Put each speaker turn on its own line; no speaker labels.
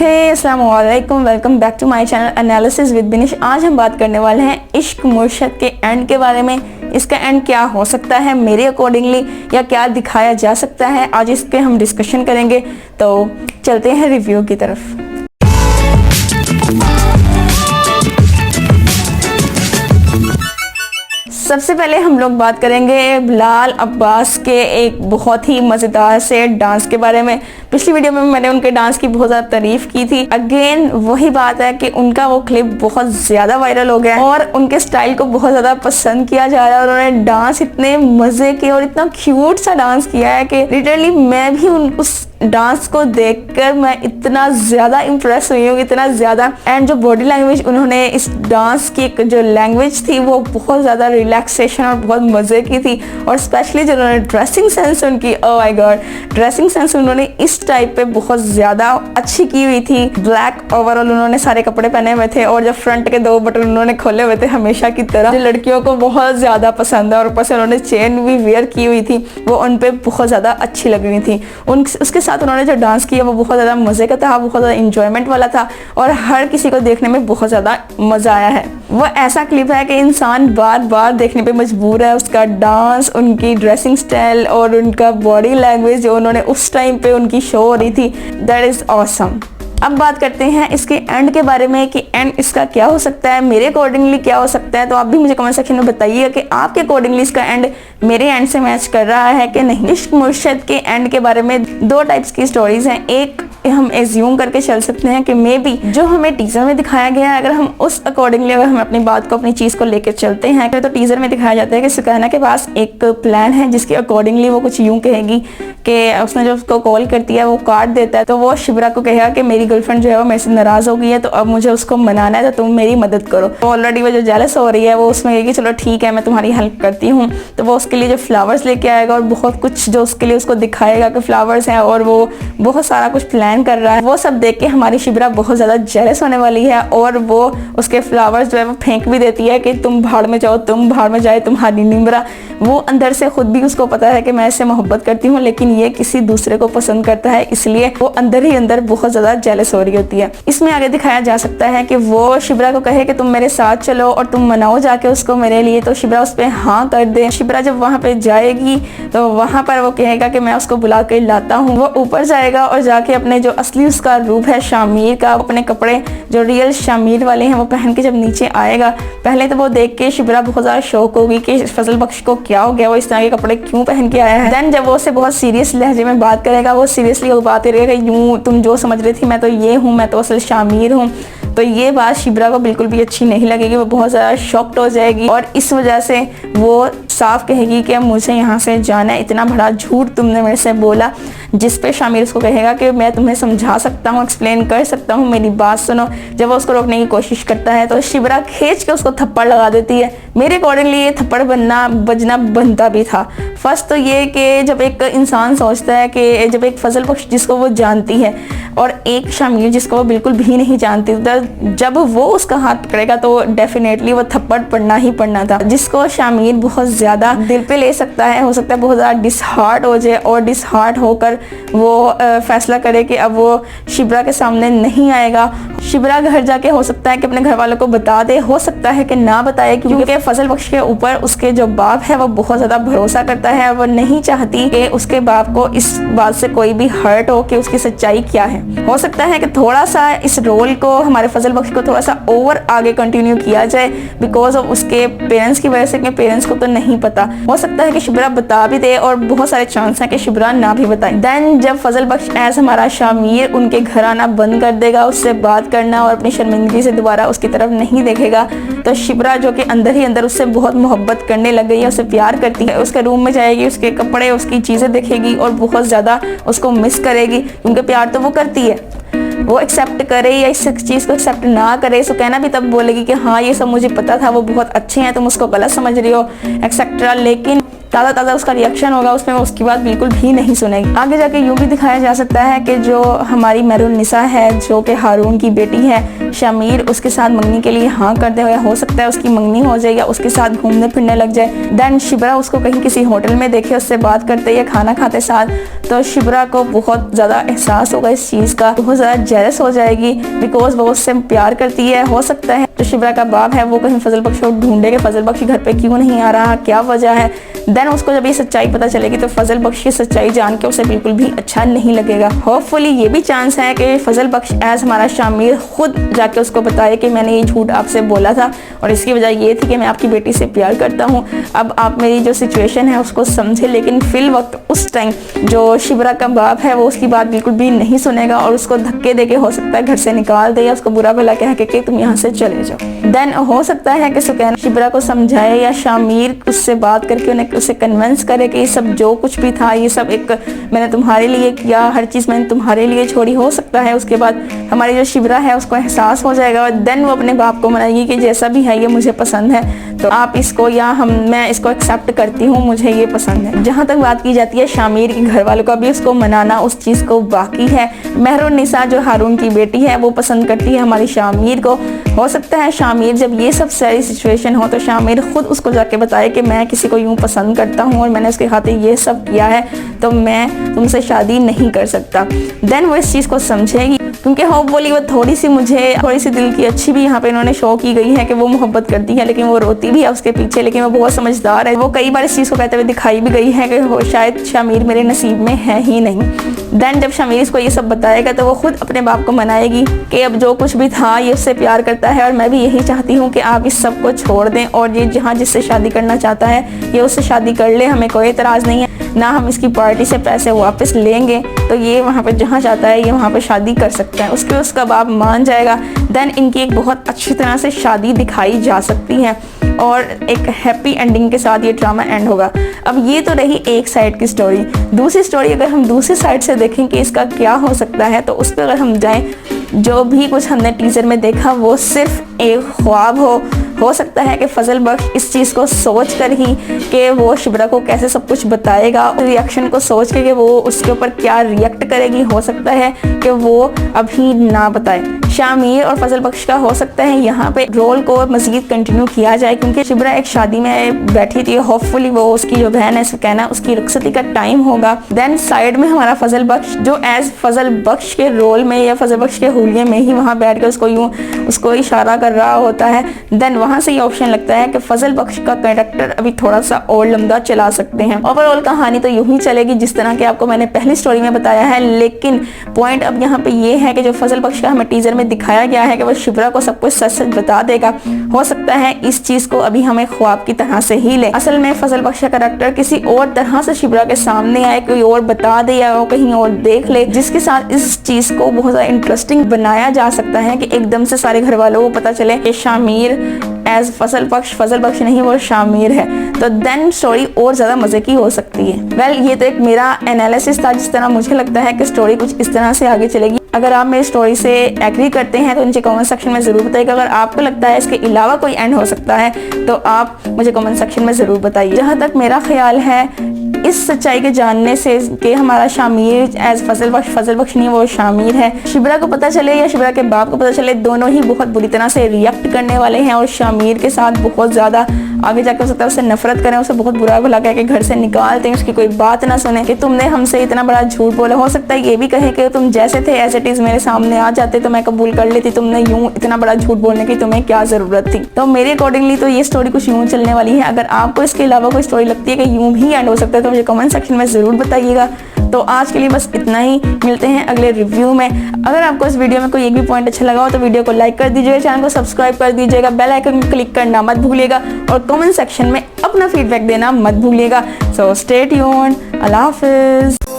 अस्सलाम वालेकुम, welcome back to my channel analysis with Binish. आज हम बात करने वाले हैं इश्क मुर्शद के एंड के बारे में। इसका एंड क्या हो सकता है मेरे अकॉर्डिंगली, या क्या दिखाया जा सकता है, आज इस पे हम डिस्कशन करेंगे। तो चलते हैं रिव्यू की तरफ। सबसे पहले हम लोग बात करेंगे बिलाल अब्बास के एक बहुत ही मज़ेदार से डांस के बारे में। पिछली वीडियो में मैंने उनके डांस की बहुत ज़्यादा तारीफ की थी। अगेन वही बात है कि उनका वो क्लिप बहुत ज़्यादा वायरल हो गया और उनके स्टाइल को बहुत ज़्यादा पसंद किया जा रहा है। और उन्होंने डांस इतने मज़े के और इतना क्यूट सा डांस किया है कि लिटरली मैं भी उस डांस को देखकर मैं इतना ज़्यादा इम्प्रेस हुई हूँ, इतना ज़्यादा। एंड जो बॉडी लैंग्वेज उन्होंने इस डांस की जो लैंग्वेज थी वो बहुत ज़्यादा रिलैक्सेशन और बहुत मज़े की थी। और स्पेशली जो उन्होंने ड्रेसिंग सेंस उनकी, oh my God, dressing sense उन्होंने इस टाइप पे बहुत ज़्यादा अच्छी की हुई थी। ब्लैक ओवरऑल उन्होंने सारे कपड़े पहने हुए थे और जो फ्रंट के 2 बटन उन्होंने खोले हुए थे हमेशा की तरह, जो लड़कियों को बहुत ज़्यादा पसंद है। और ऊपर से उन्होंने चेन भी वेयर की हुई थी, वो उन पर बहुत ज़्यादा अच्छी लग रही थी। उसके साथ उन्होंने जो डांस किया वो बहुत ज़्यादा मज़े का था, बहुत ज़्यादा इंजॉयमेंट वाला था और हर किसी को देखने में बहुत ज़्यादा मज़ा आया है। वो ऐसा क्लिप है कि इंसान बार बार देखने पे मजबूर है। उसका डांस, उनकी ड्रेसिंग स्टाइल और उनका बॉडी लैंग्वेज जो उन्होंने उस टाइम पे उनकी शो हो रही थी, दैट इज़ ऑसम। अब बात करते हैं इसके एंड के बारे में कि एंड इसका क्या हो सकता है, मेरे अकॉर्डिंगली क्या हो सकता है। तो आप भी मुझे कमेंट सेक्शन में बताइएगा कि आपके अकॉर्डिंगली इसका एंड मेरे एंड से मैच कर रहा है कि नहीं। इश्क मुर्शद के एंड के बारे में 2 टाइप्स की स्टोरीज हैं। एक हम एज्यूम करके चल सकते हैं कि मे बी जो हमें टीजर में दिखाया गया है, अगर हम उस अकॉर्डिंगली अगर हम अपनी बात को, अपनी चीज़ को लेकर चलते हैं, तो टीजर में दिखाया जाता है कि सुकैना के पास एक प्लान है जिसके अकॉर्डिंगली वो कुछ यूँ कहेगी कि उसने जो उसको कॉल करती है वो काट देता है, तो वो शिबरा को कहेगा कि मेरी गर्लफ्रेंड जो है वो मेरे से नाराज़ हो गई है, तो अब मुझे उसको मनाना है, तो तुम मेरी मदद करो। तो ऑलरेडी वो जो जेलस हो रही है वो उसमें कहेगी चलो ठीक है मैं तुम्हारी हेल्प करती हूँ। तो वो उसके लिए जो फ्लावर्स लेके आएगा और बहुत कुछ जो उसके लिए उसको दिखाएगा कि फ्लावर्स हैं और वो बहुत सारा कुछ प्लान कर रहा है। वो सब देख के हमारी शिबरा बहुत ज़्यादा जेलस होने वाली है और वो उसके फ्लावर्स जो है वो फेंक भी देती है कि तुम भाड़ में जाओ, तुम भाड़ में जाए तुम्हारी निमरा। वो अंदर से खुद भी उसको पता है कि मैं इससे मोहब्बत करती हूँ, लेकिन ये किसी दूसरे को पसंद करता है, इसलिए वो अंदर ही अंदर बहुत ज़्यादा जेलस हो रही होती है। इसमें आगे दिखाया जा सकता है कि वो शिबरा को कहे कि तुम मेरे साथ चलो और तुम मनाओ जाके उसको मेरे लिए, तो शिबरा उस पर हाँ कर दे। शिबरा जब वहाँ पे जाएगी तो वहाँ पर वो कहेगा कि मैं उसको बुला के लाता हूँ। वो ऊपर जाएगा और जाके अपने जो असली उसका रूप है शामिर का, अपने कपड़े जो रियल शामिर वाले हैं वो पहन के जब नीचे आएगा, पहले तो वो देख के शिबरा बहुत ज़्यादा शौक होगी कि फजल बख्श को क्या हो गया, वो इस तरह के कपड़े क्यों पहन के आया है। देन जब वो उससे बहुत सीरियस लहजे में बात करेगा, वो सीरियसली वो बात करेगा कि यूँ तुम जो समझ रही थी मैं तो ये हूँ, मैं तो असल शामिर हूँ। तो ये बात शिबरा को बिल्कुल भी अच्छी नहीं लगेगी, वो बहुत ज़्यादा शॉक्ड हो जाएगी और इस वजह से वो साफ कहेगी कि मुझे यहाँ से जाना है, इतना बड़ा झूठ तुमने मेरे से बोला। जिस पे शामिर उसको कहेगा कि मैं तुम्हें समझा सकता हूँ, एक्सप्लेन कर सकता हूँ, मेरी बात सुनो। जब वो उसको रोकने की कोशिश करता है तो शिबरा खींच के उसको थप्पड़ लगा देती है। मेरे अकॉर्डिंगली ये थप्पड़ बजना बनता भी था। फर्स्ट तो ये कि जब एक इंसान सोचता है कि जब एक फजल बख्श जिसको वो जानती है और एक शामिर जिसको वो बिल्कुल भी नहीं जानती, जब वो उसका हाथ पकड़ेगा तो डेफिनेटली वो थप्पड़ पड़ना ही पड़ना था, जिसको शामिर बहुत ज़्यादा दिल पे ले सकता है। हो सकता है बहुत ज़्यादा डिसहार्ट हो जाए और डिसहार्ट होकर वो फैसला करे कि अब वो शिबरा के सामने नहीं आएगा। शिबरा घर जाके हो सकता है कि अपने घर वालों को बता दे, हो सकता है कि ना बताए, क्योंकि फजल बख्श के ऊपर उसके जो बाप है वो बहुत ज़्यादा भरोसा करता है। वो नहीं चाहती कि उसके बाप को इस बात से कोई भी हर्ट हो कि उसकी सच्चाई क्या है। हो सकता है कि थोड़ा सा इस रोल को, हमारे फजल बख्श को थोड़ा सा ओवर आगे कंटिन्यू किया जाए बिकॉज ऑफ उसके पेरेंट्स की वजह से, कि पेरेंट्स को तो नहीं पता। हो सकता है कि शिबरा बता भी दे और बहुत सारे चांस हैं कि शिबरा ना भी बताए। देन जब फजल बख्श एज हमारा शामिर उनके घर आना बंद कर देगा, उससे बात करना और अपनी शर्मिंदगी से दोबारा उसकी तरफ नहीं देखेगा, तो शिबरा जो कि अंदर ही अंदर उससे बहुत मोहब्बत करने लग गई है, उससे प्यार करती है, उसके रूम में जाएगी, उसके कपड़े, उसकी चीज़ें देखेगी और बहुत ज़्यादा उसको मिस करेगी, क्योंकि प्यार तो वो करती है। वो एक्सेप्ट करे या इस चीज़ को एक्सेप्ट ना करे, सो कहना भी तब बोलेगी कि हाँ ये सब मुझे पता था, वो बहुत अच्छे हैं, तुम उसको गलत समझ रही हो एक्सेट्रा। लेकिन ताज़ा ताज़ा उसका रिएक्शन होगा उसमें, वो उसकी बात बिल्कुल भी नहीं सुनेगी। आगे जाके यूँ भी दिखाया जा सकता है कि जो हमारी मेहरुन्निसा है, जो कि हारून की बेटी है, शामिर उसके साथ मंगनी के लिए हाँ कर दे, हो सकता है उसकी मंगनी हो जाए या उसके साथ घूमने फिरने लग जाए। देन शिबरा उसको कहीं किसी होटल में देखे, उससे बात करते या खाना खाते साथ, तो शिबरा को बहुत ज़्यादा एहसास होगा इस चीज़ का, बहुत ज़्यादा जेलस हो जाएगी बिकॉज वो उससे प्यार करती है। हो सकता है जो शिबरा का बाप है वो कहीं फजल बख्श को ढूंढे कि फजल बख्श घर पे क्यों नहीं आ रहा, क्या वजह है। देन उसको जब ये सच्चाई पता चलेगी तो फजल बख्श की सच्चाई जान के उसे बिल्कुल भी अच्छा नहीं लगेगा। होपफुली ये भी चांस है कि फजल बख्श एज हमारा शामिर खुद जाके उसको बताए कि मैंने ये झूठ आपसे बोला था और इसकी वजह ये थी कि मैं आपकी बेटी से प्यार करता हूँ, अब आप मेरी जो सिचुएशन है उसको समझे। लेकिन फिल वक्त उस टाइम जो शिबरा का बाप है वो उसकी बात बिल्कुल भी नहीं सुनेगा और उसको धक्के दे के हो सकता है घर से निकाल दे या उसको बुरा भला कह के तुम यहाँ से चले जाओ। देन हो सकता है कि सुकैना शिबरा को समझाए या शामिर उससे बात करके उन्हें उसे कन्विंस करे कि ये सब जो कुछ भी था ये सब एक मैंने तुम्हारे लिए किया, हर चीज़ मैंने तुम्हारे लिए छोड़ी। हो सकता है उसके बाद हमारी जो शिबरा है उसको एहसास हो जाएगा और देन वो अपने बाप को मनाएगी कि जैसा भी है ये मुझे पसंद है, तो आप इसको या मैं इसको एक्सेप्ट करती हूँ, मुझे ये पसंद है। जहाँ तक बात की जाती है शामिर के घर वालों का भी उसको मनाना उस चीज़ को बाकी है। मेहरुन्निसा जो हारून की बेटी है वो पसंद करती है हमारी शामिर को। हो सकता है शामिर जब ये सब सारी सिचुएशन हो तो शामिर खुद उसको जाके बताए कि मैं किसी को यूँ पसंद करता हूँ और मैंने उसके खातिर ये सब किया है, तो मैं तुमसे शादी नहीं कर सकता। देन वो इस चीज़ को समझेगी क्योंकि होपफुली वो थोड़ी सी दिल की अच्छी भी यहाँ पे इन्होंने शो की गई है कि वो मोहब्बत करती है, लेकिन वो रोती भी है उसके पीछे, लेकिन वो बहुत समझदार है। वो कई बार इस चीज़ को कहते हुए दिखाई भी गई है कि वो शायद शामिर मेरे नसीब में है ही नहीं। देन जब शामिर इसको ये सब बताएगा तो वो खुद अपने बाप को मनाएगी कि अब जो कुछ भी था ये उससे प्यार करता है और मैं भी यही चाहती हूँ कि आप इस सब को छोड़ दें और ये जहाँ जिससे शादी करना चाहता है ये उससे शादी कर ले, हमें कोई एतराज़ नहीं है, ना हम इसकी पार्टी से पैसे वापस लेंगे, तो ये वहाँ पे जहाँ चाहता है ये वहाँ पे शादी कर सकता है। उसका बाप मान जाएगा। देन इनकी एक बहुत अच्छी तरह से शादी दिखाई जा सकती है और एक हैप्पी एंडिंग के साथ ये ड्रामा एंड होगा। अब ये तो रही एक साइड की स्टोरी। दूसरी स्टोरी अगर हम दूसरी साइड से देखें कि इसका क्या हो सकता है, तो उस पर अगर हम जाएं, जो भी कुछ हमने टीजर में देखा वो सिर्फ एक ख्वाब हो सकता है कि फजल बख्श इस चीज़ को सोच कर ही कि वो शिबरा को कैसे सब कुछ बताएगा, रिएक्शन को सोच के कि वो उसके ऊपर क्या रिएक्ट करेगी, हो सकता है कि वो अभी ना बताए। शामिर और फजल बख्श का हो सकता है यहाँ पे रोल को मजीद कंटिन्यू किया जाए क्योंकि शिबरा एक शादी में बैठी थी, होपफुली वो उसकी जो बहन है सुकैना उसकी रुखसती का टाइम होगा। देन साइड में हमारा फजल बख्श जो एज फजल बख्श के रोल में या फजल बख्श के हुलिये में ही वहाँ बैठ कर उसको इशारा कर रहा होता है। देन वहाँ से ये ऑप्शन लगता है कि फजल बख्श का कैरेक्टर अभी थोड़ा सा और लंबा चला सकते हैं। ओवरऑल कहानी तो यूं ही चलेगी जिस तरह के आपको मैंने पहली स्टोरी में बताया है, लेकिन पॉइंट अब यहाँ पे ये है कि जो फजल बख्श का हमें टीजर में दिखाया गया है कि वो शिबरा को सब कुछ सच सच बता देगा, हो सकता है इस चीज को अभी हमें ख्वाब की तरह से ही ले। असल में फजल बख्श का कैरेक्टर किसी और तरह से शिबरा के सामने आए, कोई और बता दे या वो कहीं और देख ले, जिसके साथ इस चीज को बहुत ज्यादा इंटरेस्टिंग बनाया जा सकता है कि एकदम से सारे घर वालों को पता चले कि शामिर एज फजल बख्श नहीं वो शामिर है, तो देन स्टोरी और ज्यादा मजे की हो सकती है। वेल ये तो एक मेरा एनालिसिस था जिस तरह मुझे लगता है कि स्टोरी कुछ इस तरह से आगे चलेगी। अगर आप मेरी स्टोरी से एग्री करते हैं तो नीचे कमेंट सेक्शन में ज़रूर बताइएगा। अगर आपको लगता है इसके अलावा कोई एंड हो सकता है तो आप मुझे कमेंट सेक्शन में ज़रूर बताइए। जहाँ तक मेरा ख्याल है इस सच्चाई के जानने से कि हमारा शामिर एज फजल बख्श नहीं वो शामिर है, शिबरा को पता चले या शिबरा के बाप को पता चले, दोनों ही बहुत बुरी तरह से रिएक्ट करने वाले हैं और शामिर के साथ बहुत ज़्यादा आगे जाकर हो सकता है उससे नफरत करें, उसे बहुत बुरा भला कह के घर से निकाल दें, उसकी कोई बात ना सुने कि तुमने हमसे इतना बड़ा झूठ बोला। हो सकता है ये भी कहे कि तुम जैसे थे एज इट इज़ मेरे सामने आ जाते तो मैं कबूल कर लेती, तुमने यूँ इतना बड़ा झूठ बोलने की तुम्हें क्या ज़रूरत थी। तो मेरे अकॉर्डिंगली तो ये स्टोरी कुछ यूँ चलने वाली है। अगर आपको इसके अलावा कोई स्टोरी लगती है कि यूँ भी एंड हो सकता है तो मुझे कमेंट सेक्शन में ज़रूर बताइएगा। तो आज के लिए बस इतना ही, मिलते हैं अगले रिव्यू में। अगर आपको इस वीडियो में कोई एक भी पॉइंट अच्छा लगा हो तो वीडियो को लाइक कर दीजिएगा, चैनल को सब्सक्राइब कर दीजिएगा, बेल आइकन को क्लिक करना मत भूलिएगा और कमेंट सेक्शन में अपना फीडबैक देना मत भूलिएगा। सो स्टे ट्यून्ड, अल्लाह हाफिज़।